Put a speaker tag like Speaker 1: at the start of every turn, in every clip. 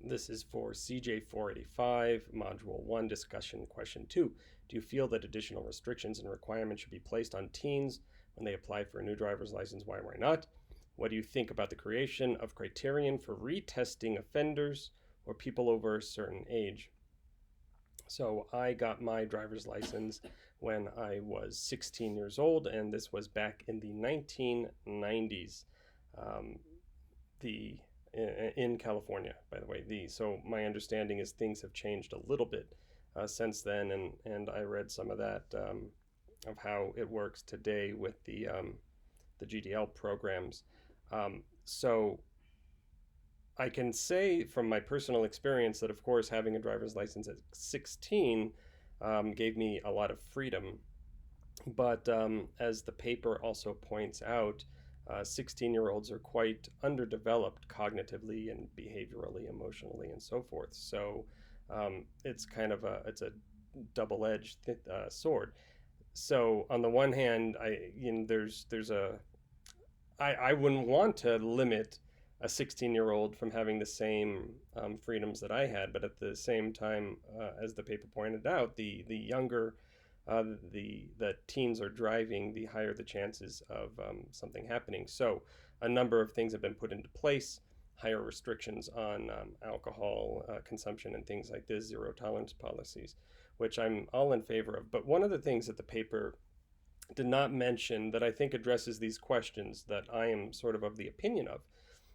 Speaker 1: This is for CJ485, Module 1, Discussion Question 2. Do you feel that additional restrictions and requirements should be placed on teens when they apply for a new driver's license? Why not? What do you think about the creation of criterion for retesting offenders or people over a certain age? So I got my driver's license when I was 16 years old, and this was back in the 1990s. Um, the in California, by the way. So my understanding is things have changed a little bit since then, and I read some of that of how it works today with the GDL programs. So I can say from my personal experience that, of course, having a driver's license at 16 gave me a lot of freedom. But as the paper also points out, 16-year-olds are quite underdeveloped cognitively and behaviorally, emotionally, and so forth. So it's kind of it's a double-edged sword. So on the one hand, there's I wouldn't want to limit a 16-year-old from having the same freedoms that I had, but at the same time, as the paper pointed out, the younger the teens are driving, the higher the chances of something happening. So a number of things have been put into place, higher restrictions on alcohol consumption and things like this, zero tolerance policies, which I'm all in favor of. But one of the things that the paper did not mention that I think addresses these questions that I am sort of the opinion of,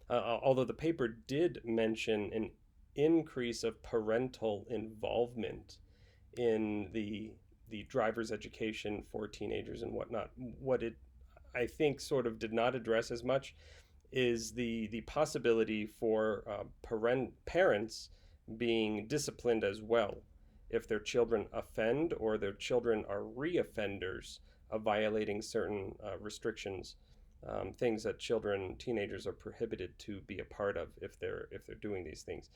Speaker 1: although the paper did mention an increase of parental involvement in the driver's education for teenagers and whatnot. What it, I think, sort of did not address as much is the possibility for parents being disciplined as well if their children offend or their children are reoffenders of violating certain restrictions, things that teenagers are prohibited to be a part of if they're doing these things.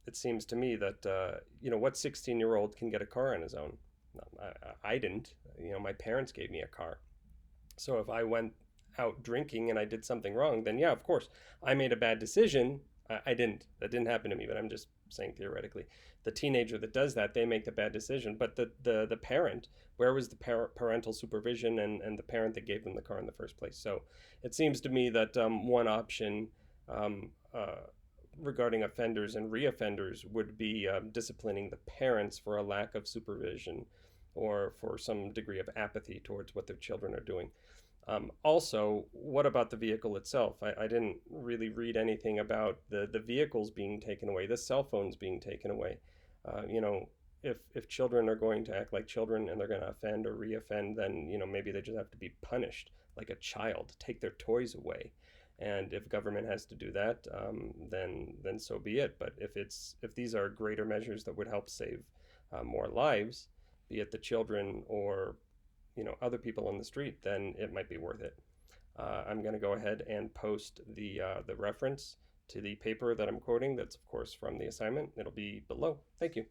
Speaker 1: It seems to me that what 16-year-old can get a car on his own? I didn't. My parents gave me a car. So if I went out drinking and I did something wrong, then yeah, of course, I made a bad decision. I didn't. That didn't happen to me, but I'm just saying theoretically. The teenager that does that, they make the bad decision. But the parent, where was the parental supervision and the parent that gave them the car in the first place? So it seems to me that one option regarding offenders and reoffenders would be disciplining the parents for a lack of supervision or for some degree of apathy towards what their children are doing. Also, what about the vehicle itself? I didn't really read anything about the vehicles being taken away, the cell phones being taken away. If children are going to act like children and they're going to offend or reoffend, then maybe they just have to be punished like a child, take their toys away. And if government has to do that, then so be it. But if these are greater measures that would help save more lives, be it the children or other people on the street, then it might be worth it. I'm going to go ahead and post the reference to the paper that I'm quoting. That's of course from the assignment. It'll be below. Thank you.